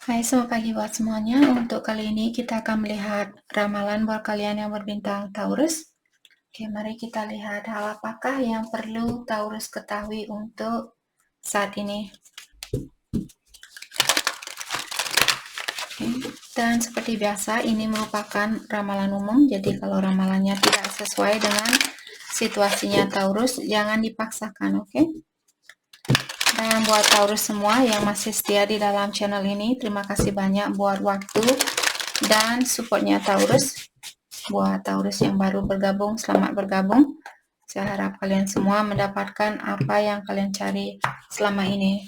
Hai, selamat pagi buat semuanya. Untuk kali ini kita akan melihat ramalan buat kalian yang berbintang Taurus. Oke, mari kita lihat hal apakah yang perlu Taurus ketahui untuk saat ini. Oke, dan seperti biasa, ini merupakan ramalan umum. Jadi kalau ramalannya tidak sesuai dengan situasinya Taurus, jangan dipaksakan, oke? Dan buat Taurus semua yang masih setia di dalam channel ini, terima kasih banyak buat waktu dan supportnya Taurus. Buat Taurus yang baru bergabung, selamat bergabung. Saya harap kalian semua mendapatkan apa yang kalian cari selama ini.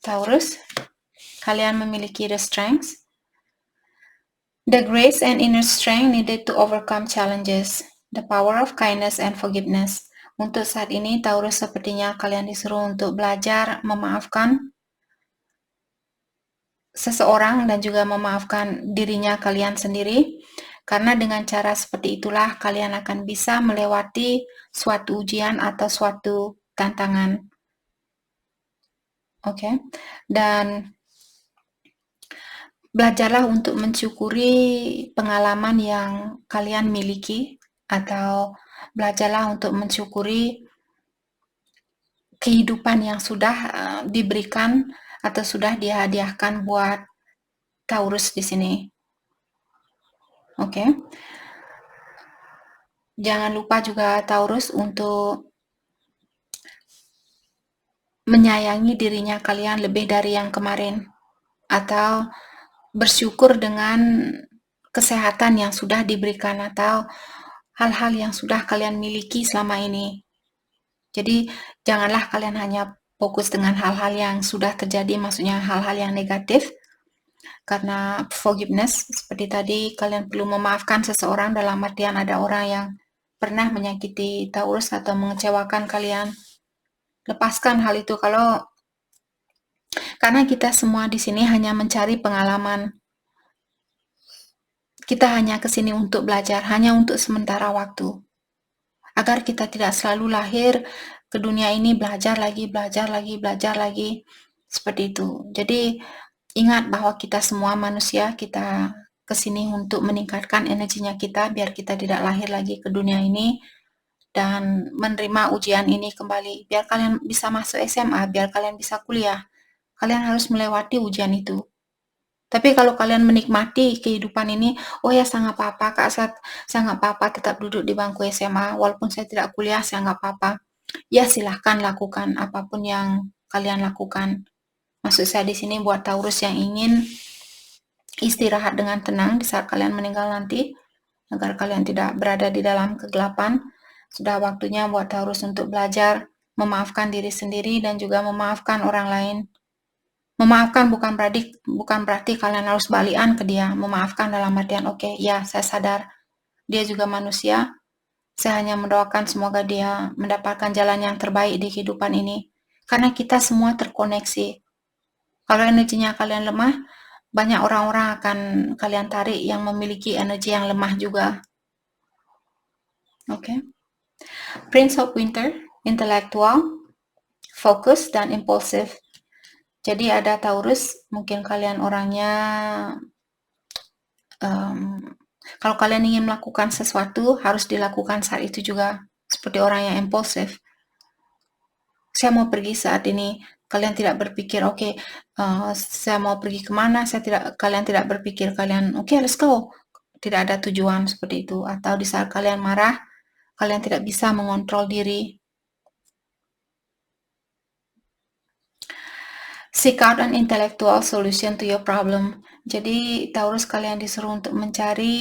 Taurus, kalian memiliki the strength, the grace and inner strength needed to overcome challenges, the power of kindness and forgiveness. Untuk saat ini, Taurus sepertinya kalian disuruh untuk belajar memaafkan seseorang dan juga memaafkan dirinya kalian sendiri. Karena dengan cara seperti itulah kalian akan bisa melewati suatu ujian atau suatu tantangan. Oke. Dan belajarlah untuk mensyukuri pengalaman yang kalian miliki atau belajarlah untuk mensyukuri kehidupan yang sudah diberikan atau sudah dihadiahkan buat Taurus di sini. Oke. Jangan lupa juga Taurus untuk menyayangi dirinya kalian lebih dari yang kemarin, atau bersyukur dengan kesehatan yang sudah diberikan atau hal-hal yang sudah kalian miliki selama ini. Jadi janganlah kalian hanya fokus dengan hal-hal yang sudah terjadi, maksudnya hal-hal yang negatif. Karena forgiveness, seperti tadi, kalian perlu memaafkan seseorang dalam artian ada orang yang pernah menyakiti Taurus atau mengecewakan kalian. Lepaskan hal itu karena kita semua di sini hanya mencari pengalaman. Kita hanya ke sini untuk belajar, hanya untuk sementara waktu. Agar kita tidak selalu lahir ke dunia ini belajar lagi. Seperti itu. Jadi ingat bahwa kita semua manusia, kita ke sini untuk meningkatkan energinya kita biar kita tidak lahir lagi ke dunia ini dan menerima ujian ini kembali. Biar kalian bisa masuk SMA, biar kalian bisa kuliah. Kalian harus melewati ujian itu. Tapi kalau kalian menikmati kehidupan ini, oh ya saya nggak apa-apa kak, saya nggak apa-apa tetap duduk di bangku SMA, walaupun saya tidak kuliah, saya nggak apa-apa. Ya silahkan lakukan apapun yang kalian lakukan. Maksud saya di sini buat Taurus yang ingin istirahat dengan tenang di saat kalian meninggal nanti, agar kalian tidak berada di dalam kegelapan. Sudah waktunya buat Taurus untuk belajar memaafkan diri sendiri dan juga memaafkan orang lain. Memaafkan bukan berarti kalian harus balikan ke dia. Memaafkan dalam artian oke, ya saya sadar dia juga manusia. Saya hanya mendoakan semoga dia mendapatkan jalan yang terbaik di kehidupan ini. Karena kita semua terkoneksi. Kalau energinya kalian lemah, banyak orang-orang akan kalian tarik yang memiliki energi yang lemah juga. Oke. Prince of Winter, intelektual, fokus, dan impulsif. Jadi ada Taurus, mungkin kalian orangnya kalau kalian ingin melakukan sesuatu harus dilakukan saat itu juga, seperti orang yang impulsif. Saya mau pergi saat ini, kalian tidak berpikir oke, saya mau pergi kemana, kalian tidak berpikir kalian oke, let's go, tidak ada tujuan seperti itu. Atau di saat kalian marah, kalian tidak bisa mengontrol diri. Seek out an intellectual solution to your problem. Jadi Taurus kalian disuruh untuk mencari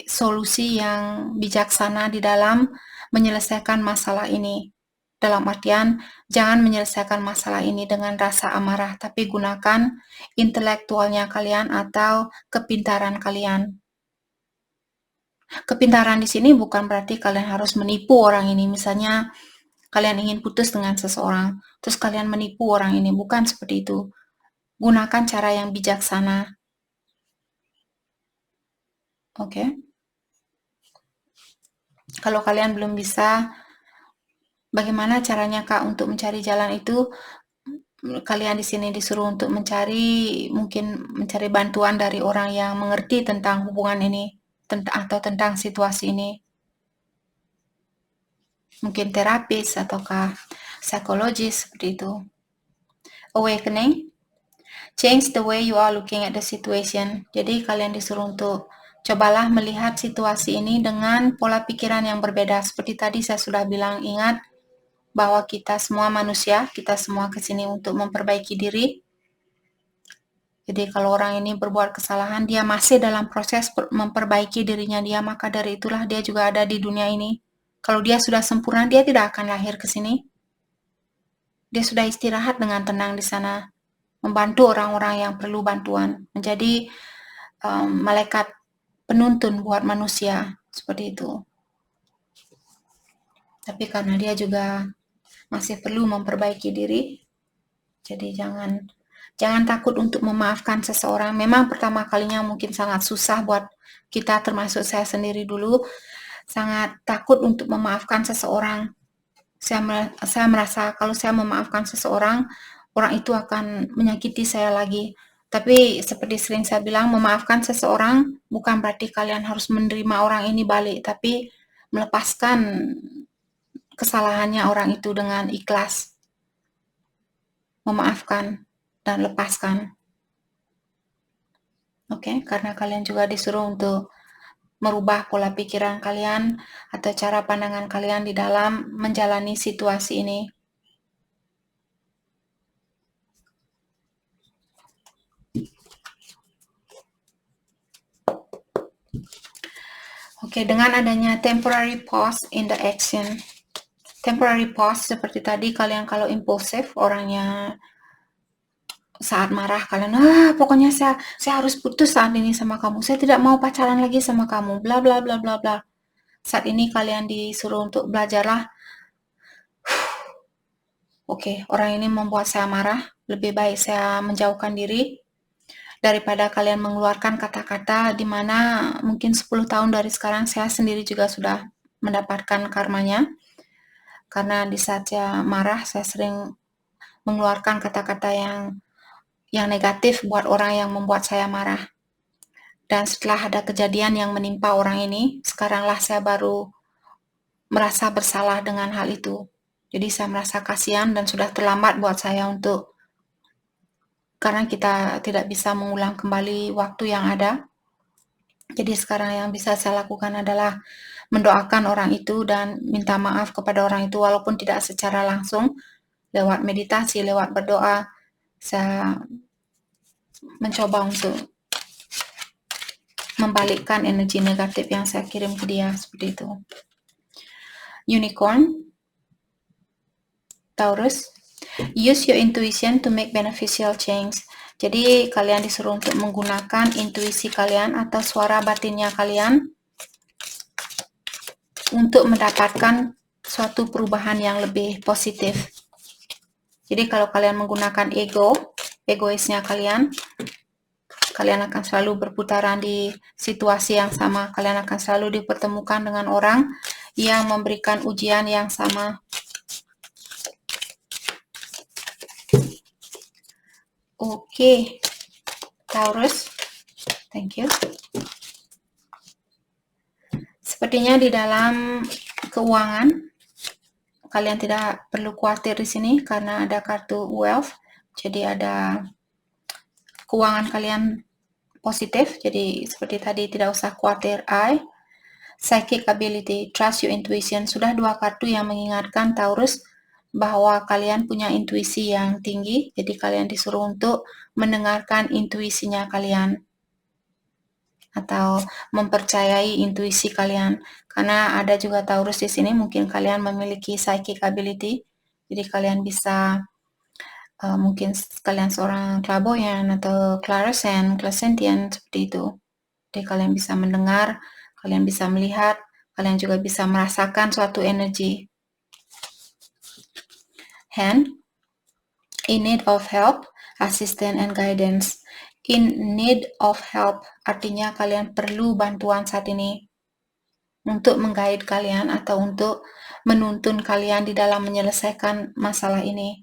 solusi yang bijaksana di dalam menyelesaikan masalah ini. Dalam artian, jangan menyelesaikan masalah ini dengan rasa amarah, tapi gunakan intelektualnya kalian atau kepintaran kalian. Kepintaran di sini bukan berarti kalian harus menipu orang ini. Misalnya, kalian ingin putus dengan seseorang, terus kalian menipu orang ini. Bukan seperti itu. Gunakan cara yang bijaksana. Oke. Kalau kalian belum bisa, bagaimana caranya Kak untuk mencari jalan itu? kalian di sini disuruh untuk mungkin mencari bantuan dari orang yang mengerti tentang hubungan ini, atau tentang situasi ini. Mungkin terapis ataukah psikologis seperti itu. Awakening, change the way you are looking at the situation. Jadi kalian disuruh untuk cobalah melihat situasi ini dengan pola pikiran yang berbeda. Seperti tadi saya sudah bilang, ingat bahwa kita semua manusia, kita semua kesini untuk memperbaiki diri. Jadi kalau orang ini berbuat kesalahan, dia masih dalam proses memperbaiki dirinya dia, maka dari itulah dia juga ada di dunia ini. Kalau dia sudah sempurna, dia tidak akan lahir ke sini. Dia sudah istirahat dengan tenang di sana, membantu orang-orang yang perlu bantuan, menjadi malaikat penuntun buat manusia, seperti itu. Tapi karena dia juga masih perlu memperbaiki diri, jadi jangan takut untuk memaafkan seseorang. Memang pertama kalinya mungkin sangat susah buat kita, termasuk saya sendiri dulu, sangat takut untuk memaafkan seseorang. Saya merasa kalau saya memaafkan seseorang, orang itu akan menyakiti saya lagi. Tapi seperti sering saya bilang, memaafkan seseorang bukan berarti kalian harus menerima orang ini balik, tapi melepaskan kesalahannya orang itu dengan ikhlas. Memaafkan dan lepaskan. Oke, karena kalian juga disuruh untuk merubah pola pikiran kalian atau cara pandangan kalian di dalam menjalani situasi ini. Oke, dengan adanya temporary pause in the action. Temporary pause seperti tadi, kalian kalau impulsif, orangnya saat marah kalian, pokoknya saya harus putus saat ini sama kamu, saya tidak mau pacaran lagi sama kamu, bla bla bla bla bla. Saat ini kalian disuruh untuk belajarlah, oke, orang ini membuat saya marah, lebih baik saya menjauhkan diri daripada kalian mengeluarkan kata-kata di mana mungkin 10 tahun dari sekarang saya sendiri juga sudah mendapatkan karmanya. Karena di saat saya marah, saya sering mengeluarkan kata-kata yang negatif buat orang yang membuat saya marah. Dan setelah ada kejadian yang menimpa orang ini, sekaranglah saya baru merasa bersalah dengan hal itu. Jadi saya merasa kasihan dan sudah terlambat buat saya untuk, karena kita tidak bisa mengulang kembali waktu yang ada. Jadi sekarang yang bisa saya lakukan adalah mendoakan orang itu dan minta maaf kepada orang itu, walaupun tidak secara langsung, lewat meditasi, lewat berdoa, saya mencoba untuk membalikkan energi negatif yang saya kirim ke dia, seperti itu. Unicorn, Taurus, use your intuition to make beneficial change. Jadi kalian disuruh untuk menggunakan intuisi kalian atau suara batinnya kalian untuk mendapatkan suatu perubahan yang lebih positif. Jadi kalau kalian menggunakan egoisnya kalian akan selalu berputaran di situasi yang sama. Kalian akan selalu dipertemukan dengan orang yang memberikan ujian yang sama. Oke, Taurus, thank you. Sepertinya di dalam keuangan, kalian tidak perlu khawatir di sini karena ada kartu wealth. Jadi ada keuangan kalian positif. Jadi seperti tadi, tidak usah khawatir. Psychic ability, trust your intuition. Sudah 2 kartu yang mengingatkan Taurus bahwa kalian punya intuisi yang tinggi. Jadi kalian disuruh untuk mendengarkan intuisinya kalian atau mempercayai intuisi kalian. Karena ada juga Taurus di sini, mungkin kalian memiliki psychic ability. Jadi kalian bisa mungkin kalian seorang clairvoyant atau clairsentient seperti itu. Jadi kalian bisa mendengar, kalian bisa melihat, kalian juga bisa merasakan suatu energi. Hand, in need of help, assistance and guidance. In need of help artinya kalian perlu bantuan saat ini untuk mengguide kalian atau untuk menuntun kalian di dalam menyelesaikan masalah ini.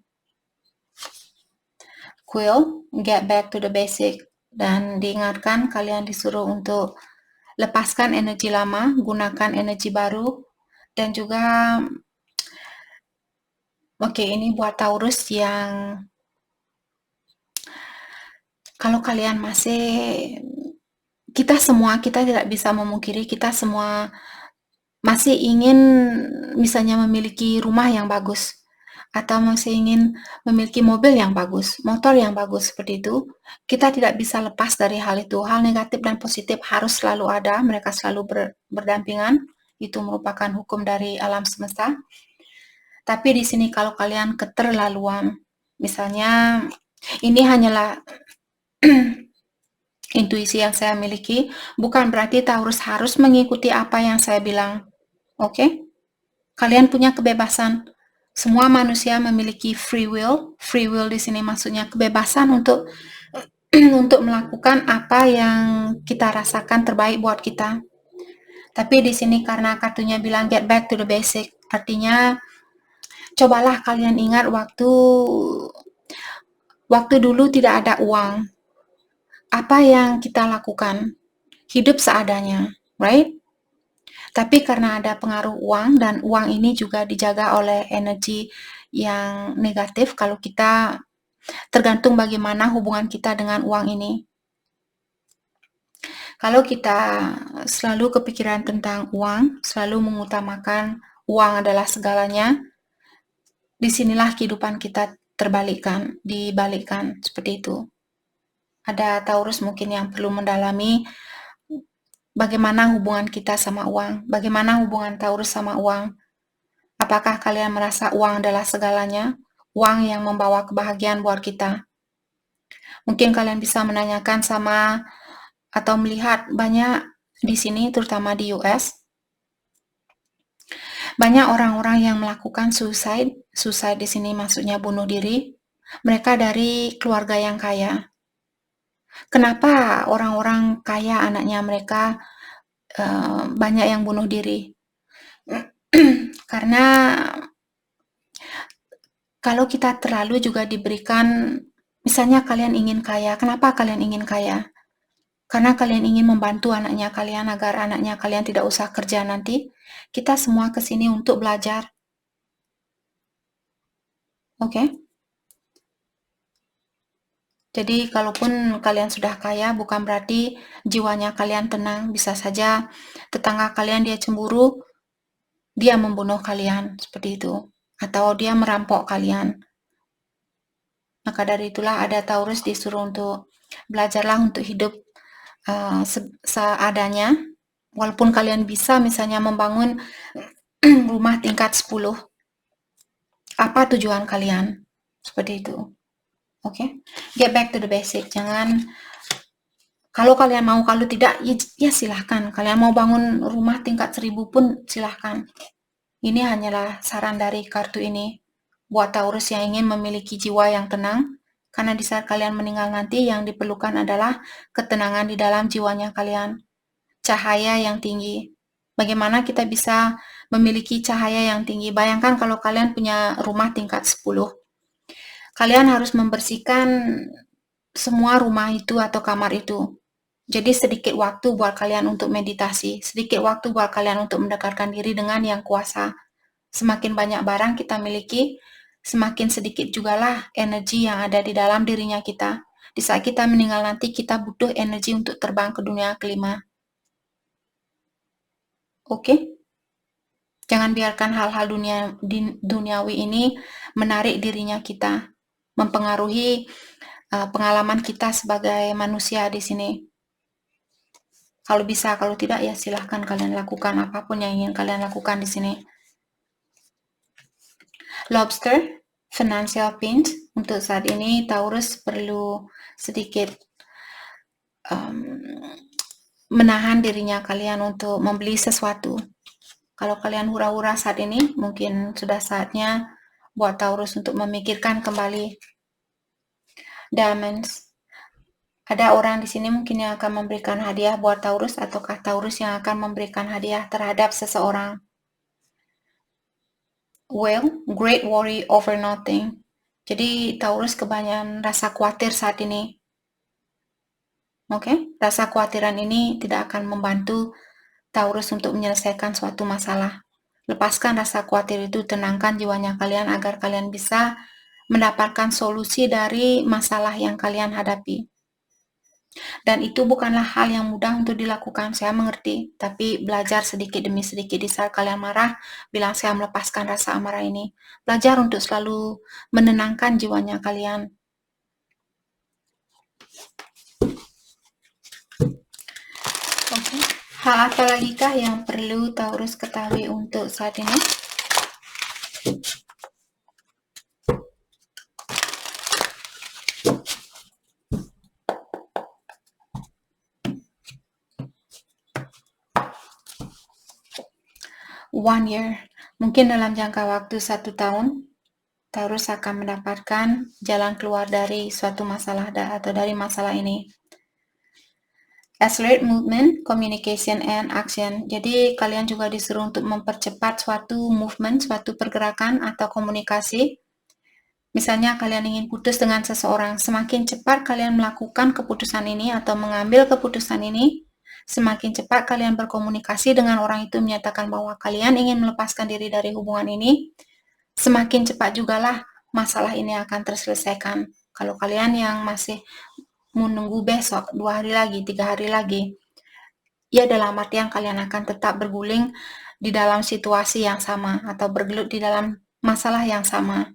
Quill, get back to the basic. Dan diingatkan kalian disuruh untuk lepaskan energi lama, gunakan energi baru. Dan juga, oke, ini buat Taurus yang kalau kalian kita tidak bisa memungkiri, kita semua masih ingin misalnya memiliki rumah yang bagus, atau masih ingin memiliki mobil yang bagus, motor yang bagus, seperti itu. Kita tidak bisa lepas dari hal itu. Hal negatif dan positif harus selalu ada, mereka selalu berdampingan. Itu merupakan hukum dari alam semesta. Tapi di sini kalau kalian keterlaluan, misalnya ini hanyalah intuisi yang saya miliki, bukan berarti Taurus harus mengikuti apa yang saya bilang. Oke? Kalian punya kebebasan. Semua manusia memiliki free will. Free will di sini maksudnya kebebasan untuk untuk melakukan apa yang kita rasakan terbaik buat kita. Tapi di sini karena kartunya bilang get back to the basic, artinya cobalah kalian ingat waktu dulu tidak ada uang. Apa yang kita lakukan? Hidup seadanya, right? Tapi karena ada pengaruh uang, dan uang ini juga dijaga oleh energi yang negatif, kalau kita tergantung bagaimana hubungan kita dengan uang ini. Kalau kita selalu kepikiran tentang uang, selalu mengutamakan uang adalah segalanya, disinilah kehidupan kita dibalikkan seperti itu. Ada Taurus mungkin yang perlu mendalami bagaimana hubungan kita sama uang, bagaimana hubungan Taurus sama uang. Apakah kalian merasa uang adalah segalanya? Uang yang membawa kebahagiaan buat kita? Mungkin kalian bisa menanyakan atau melihat banyak di sini, terutama di US, banyak orang-orang yang melakukan suicide. Suicide di sini maksudnya bunuh diri. Mereka dari keluarga yang kaya. Kenapa orang-orang kaya anaknya mereka banyak yang bunuh diri? Karena kalau kita terlalu juga diberikan, misalnya kalian ingin kaya. Kenapa kalian ingin kaya? Karena kalian ingin membantu anaknya kalian agar anaknya kalian tidak usah kerja nanti. Kita semua ke sini untuk belajar. Oke? Jadi kalaupun kalian sudah kaya, bukan berarti jiwanya kalian tenang. Bisa saja tetangga kalian dia cemburu, dia membunuh kalian, seperti itu. Atau dia merampok kalian. Maka dari itulah ada Taurus disuruh untuk belajarlah untuk hidup seadanya. Walaupun kalian bisa misalnya membangun rumah tingkat 10. Apa tujuan kalian? Seperti itu. Oke? Get back to the basic. Jangan, kalau kalian mau, kalau tidak, ya silahkan. Kalian mau bangun rumah tingkat 1000 pun silahkan. Ini hanyalah saran dari kartu ini. Buat Taurus yang ingin memiliki jiwa yang tenang, karena di saat kalian meninggal nanti, yang diperlukan adalah ketenangan di dalam jiwanya kalian. Cahaya yang tinggi. Bagaimana kita bisa memiliki cahaya yang tinggi? Bayangkan kalau kalian punya rumah tingkat 10. Kalian harus membersihkan semua rumah itu atau kamar itu. Jadi sedikit waktu buat kalian untuk meditasi, sedikit waktu buat kalian untuk mendekatkan diri dengan yang kuasa. Semakin banyak barang kita miliki, semakin sedikit jugalah energi yang ada di dalam dirinya kita. Di saat kita meninggal nanti, kita butuh energi untuk terbang ke dunia kelima. Oke? Jangan biarkan hal-hal duniawi ini menarik dirinya kita, mempengaruhi pengalaman kita sebagai manusia di sini. Kalau bisa, kalau tidak ya silahkan kalian lakukan apapun yang ingin kalian lakukan di sini. Lobster, financial pinch. Untuk saat ini Taurus perlu sedikit menahan dirinya kalian untuk membeli sesuatu. Kalau kalian hura-hura saat ini, mungkin sudah saatnya buat Taurus untuk memikirkan kembali. Diamonds. Ada orang di sini mungkin yang akan memberikan hadiah buat Taurus, ataukah Taurus yang akan memberikan hadiah terhadap seseorang. Well, great worry over nothing. Jadi Taurus kebanyakan rasa khawatir saat ini. Oke, rasa kekhawatiran ini tidak akan membantu Taurus untuk menyelesaikan suatu masalah. Lepaskan rasa khawatir itu, tenangkan jiwanya kalian agar kalian bisa mendapatkan solusi dari masalah yang kalian hadapi. Dan itu bukanlah hal yang mudah untuk dilakukan, saya mengerti. Tapi belajar sedikit demi sedikit. Di saat kalian marah, bilang saya melepaskan rasa amarah ini. Belajar untuk selalu menenangkan jiwanya kalian. Oke. Hal apa lagi kah yang perlu Taurus ketahui untuk saat ini? One year. Mungkin dalam jangka waktu 1 tahun, Taurus akan mendapatkan jalan keluar dari suatu masalah atau dari masalah ini. Accelerate movement, communication, and action. Jadi kalian juga disuruh untuk mempercepat suatu movement, suatu pergerakan atau komunikasi. Misalnya kalian ingin putus dengan seseorang, semakin cepat kalian melakukan keputusan ini atau mengambil keputusan ini, semakin cepat kalian berkomunikasi dengan orang itu menyatakan bahwa kalian ingin melepaskan diri dari hubungan ini, semakin cepat jugalah masalah ini akan terselesaikan. Kalau kalian yang masih menunggu besok, 2 hari lagi, 3 hari lagi, ya dalam artian kalian akan tetap berguling di dalam situasi yang sama atau bergelut di dalam masalah yang sama.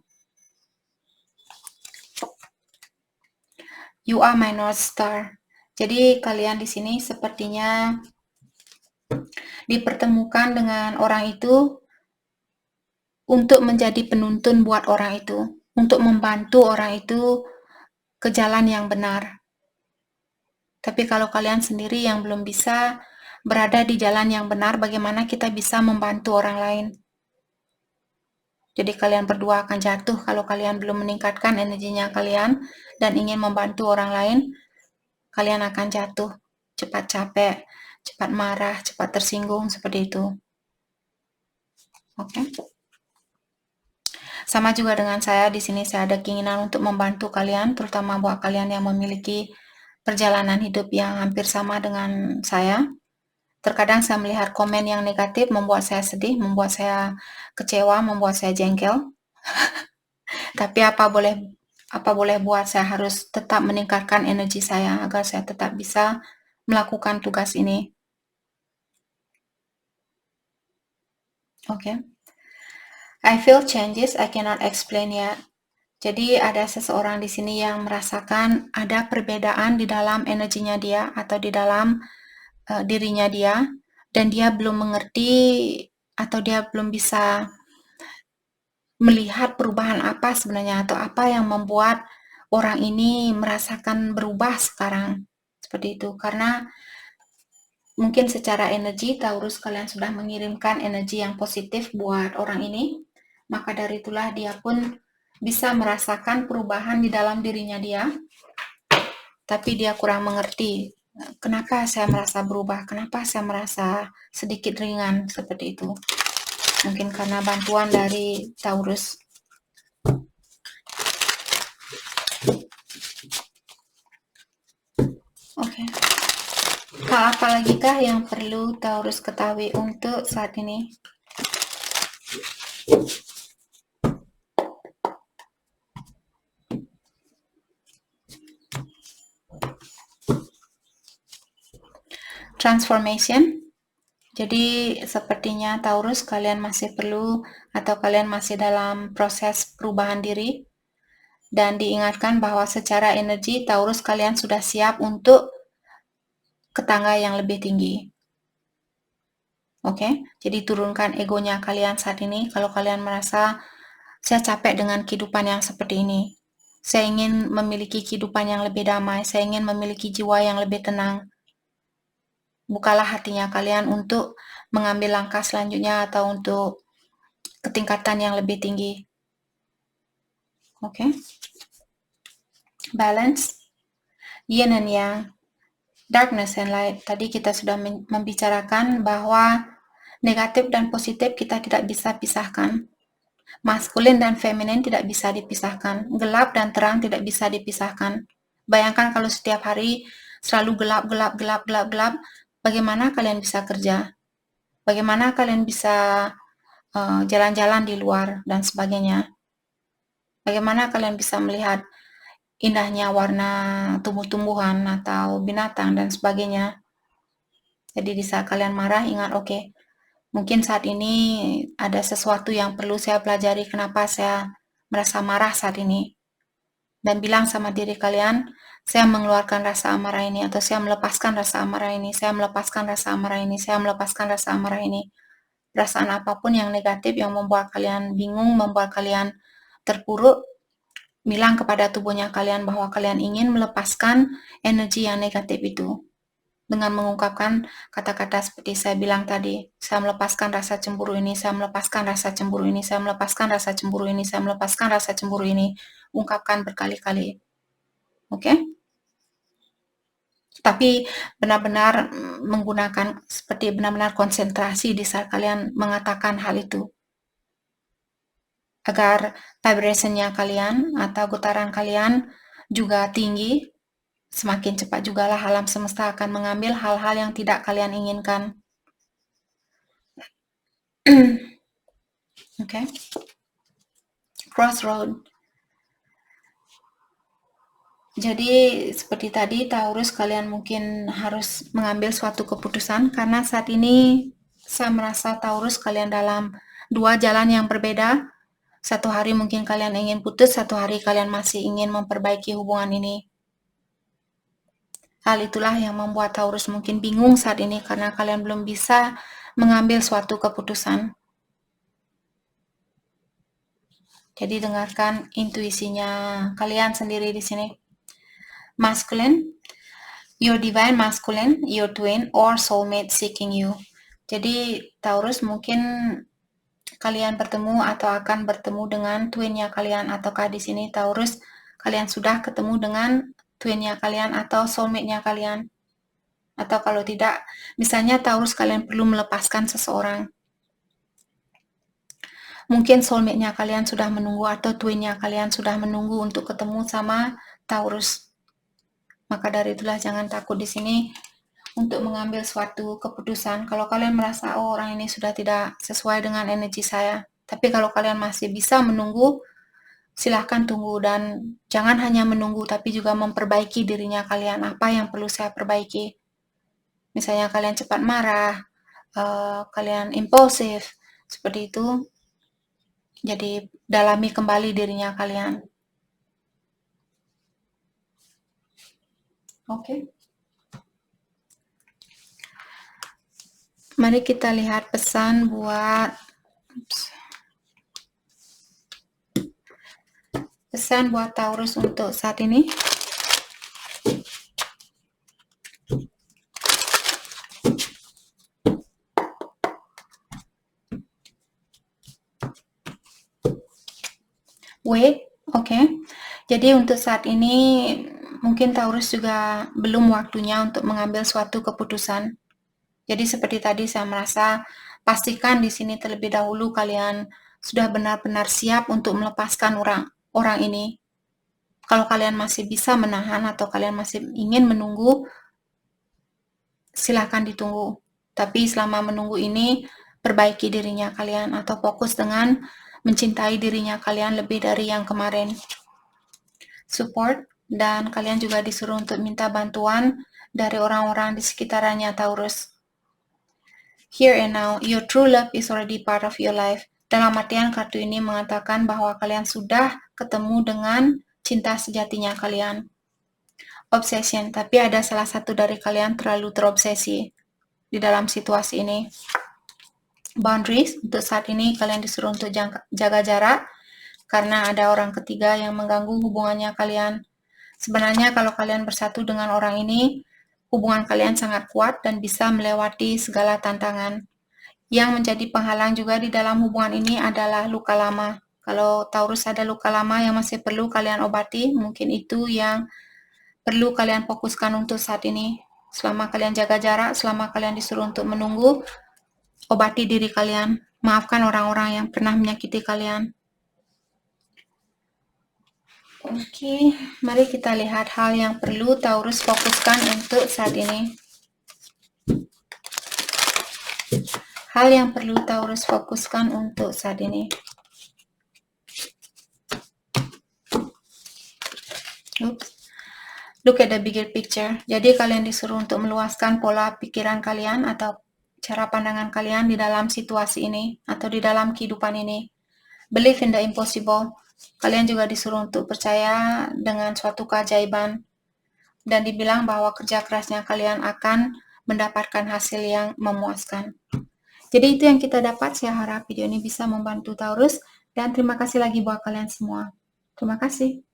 You are my North Star. Jadi kalian di sini sepertinya dipertemukan dengan orang itu untuk menjadi penuntun buat orang itu, untuk membantu orang itu ke jalan yang benar. Tapi kalau kalian sendiri yang belum bisa berada di jalan yang benar, bagaimana kita bisa membantu orang lain? Jadi kalian berdua akan jatuh kalau kalian belum meningkatkan energinya kalian dan ingin membantu orang lain, kalian akan jatuh, cepat capek, cepat marah, cepat tersinggung, seperti itu. Oke. Sama juga dengan saya, di sini saya ada keinginan untuk membantu kalian, terutama buat kalian yang memiliki perjalanan hidup yang hampir sama dengan saya. Terkadang saya melihat komen yang negatif membuat saya sedih, membuat saya kecewa, membuat saya jengkel. Tapi apa boleh buat, saya harus tetap meningkatkan energi saya agar saya tetap bisa melakukan tugas ini. Oke. I feel changes I cannot explain yet. Jadi ada seseorang di sini yang merasakan ada perbedaan di dalam energinya dia atau di dalam dirinya dia, dan dia belum mengerti atau dia belum bisa melihat perubahan apa sebenarnya atau apa yang membuat orang ini merasakan berubah sekarang. Seperti itu. Karena mungkin secara energi Taurus kalian sudah mengirimkan energi yang positif buat orang ini. Maka dari itulah dia pun bisa merasakan perubahan di dalam dirinya dia. Tapi dia kurang mengerti. Kenapa saya merasa berubah? Kenapa saya merasa sedikit ringan seperti itu? Mungkin karena bantuan dari Taurus. Oke. Hal apa lagi kah yang perlu Taurus ketahui untuk saat ini? Transformation. Jadi sepertinya Taurus kalian masih perlu atau kalian masih dalam proses perubahan diri, dan diingatkan bahwa secara energi Taurus kalian sudah siap untuk ke tangga yang lebih tinggi. Oke, jadi turunkan egonya kalian saat ini. Kalau kalian merasa saya capek dengan kehidupan yang seperti ini, saya ingin memiliki kehidupan yang lebih damai, saya ingin memiliki jiwa yang lebih tenang, bukalah hatinya kalian untuk mengambil langkah selanjutnya atau untuk ke tingkatan yang lebih tinggi. Oke. Balance, yin and yang, darkness and light. Tadi kita sudah membicarakan bahwa negatif dan positif kita tidak bisa pisahkan. Maskulin dan feminin tidak bisa dipisahkan. Gelap dan terang tidak bisa dipisahkan. Bayangkan kalau setiap hari selalu gelap, gelap, gelap, gelap, gelap, bagaimana kalian bisa kerja? Bagaimana kalian bisa jalan-jalan di luar dan sebagainya? Bagaimana kalian bisa melihat indahnya warna tumbuh-tumbuhan atau binatang dan sebagainya? Jadi di saat kalian marah, ingat, oke, mungkin saat ini ada sesuatu yang perlu saya pelajari, kenapa saya merasa marah saat ini. Dan bilang sama diri kalian, saya mengeluarkan rasa amarah ini, atau saya melepaskan rasa amarah ini, saya melepaskan rasa amarah ini, saya melepaskan rasa amarah ini. Perasaan apapun yang negatif yang membuat kalian bingung, membuat kalian terpuruk, bilang kepada tubuhnya kalian bahwa kalian ingin melepaskan energi yang negatif itu. Dengan mengungkapkan kata-kata seperti saya bilang tadi, saya melepaskan rasa cemburu ini, saya melepaskan rasa cemburu ini, saya melepaskan rasa cemburu ini, saya melepaskan rasa cemburu ini, ungkapkan berkali-kali. Oke? Tapi benar-benar menggunakan seperti benar-benar konsentrasi di saat kalian mengatakan hal itu. Agar vibrasinya kalian atau getaran kalian juga tinggi, semakin cepat jugalah alam semesta akan mengambil hal-hal yang tidak kalian inginkan. Okay? Crossroad. Jadi seperti tadi, Taurus, kalian mungkin harus mengambil suatu keputusan karena saat ini saya merasa Taurus kalian dalam dua jalan yang berbeda. Satu hari mungkin kalian ingin putus, satu hari kalian masih ingin memperbaiki hubungan ini. Hal itulah yang membuat Taurus mungkin bingung saat ini karena kalian belum bisa mengambil suatu keputusan. Jadi dengarkan intuisinya kalian sendiri di sini. Masculine, your divine masculine, your twin or soulmate seeking you. Jadi Taurus mungkin kalian bertemu atau akan bertemu dengan twinnya kalian, ataukah di sini Taurus kalian sudah ketemu dengan twinnya kalian atau soulmate-nya kalian. Atau kalau tidak, misalnya Taurus kalian perlu melepaskan seseorang. Mungkin soulmate-nya kalian sudah menunggu atau twin-nya kalian sudah menunggu untuk ketemu sama Taurus. Maka dari itulah jangan takut di sini untuk mengambil suatu keputusan. Kalau kalian merasa, oh orang ini sudah tidak sesuai dengan energi saya. Tapi kalau kalian masih bisa menunggu, silahkan tunggu dan jangan hanya menunggu tapi juga memperbaiki dirinya kalian. Apa yang perlu saya perbaiki? Misalnya kalian cepat marah, kalian impulsif, seperti itu. Jadi dalami kembali dirinya kalian. Oke. Mari kita lihat pesan buat Taurus untuk saat ini. Wait, oke. Jadi untuk saat ini mungkin Taurus juga belum waktunya untuk mengambil suatu keputusan. Jadi seperti tadi saya merasa pastikan di sini terlebih dahulu kalian sudah benar-benar siap untuk melepaskan orang ini. Kalau kalian masih bisa menahan atau kalian masih ingin menunggu, silakan ditunggu. Tapi selama menunggu ini, perbaiki dirinya kalian atau fokus dengan mencintai dirinya kalian lebih dari yang kemarin. Support, dan kalian juga disuruh untuk minta bantuan dari orang-orang di sekitarannya Taurus. Here and now, your true love is already part of your life. Dalam artian kartu ini mengatakan bahwa kalian sudah ketemu dengan cinta sejatinya kalian. Obsession, tapi ada salah satu dari kalian terlalu terobsesi di dalam situasi ini. Boundaries, untuk saat ini kalian disuruh untuk jaga jarak karena ada orang ketiga yang mengganggu hubungannya kalian. Sebenarnya kalau kalian bersatu dengan orang ini, hubungan kalian sangat kuat dan bisa melewati segala tantangan. Yang menjadi penghalang juga di dalam hubungan ini adalah luka lama. Kalau Taurus ada luka lama yang masih perlu kalian obati, mungkin itu yang perlu kalian fokuskan untuk saat ini. Selama kalian jaga jarak, selama kalian disuruh untuk menunggu, obati diri kalian. Maafkan orang-orang yang pernah menyakiti kalian. Oke, mari kita lihat hal yang perlu Taurus fokuskan untuk saat ini. Hal yang perlu Taurus fokuskan untuk saat ini. Oops. Look at the bigger picture. Jadi kalian disuruh untuk meluaskan pola pikiran kalian atau cara pandangan kalian di dalam situasi ini atau di dalam kehidupan ini. Believe in the impossible. Kalian juga disuruh untuk percaya dengan suatu keajaiban dan dibilang bahwa kerja kerasnya kalian akan mendapatkan hasil yang memuaskan. Jadi itu yang kita dapat. Saya harap video ini bisa membantu Taurus dan terima kasih lagi buat kalian semua. Terima kasih.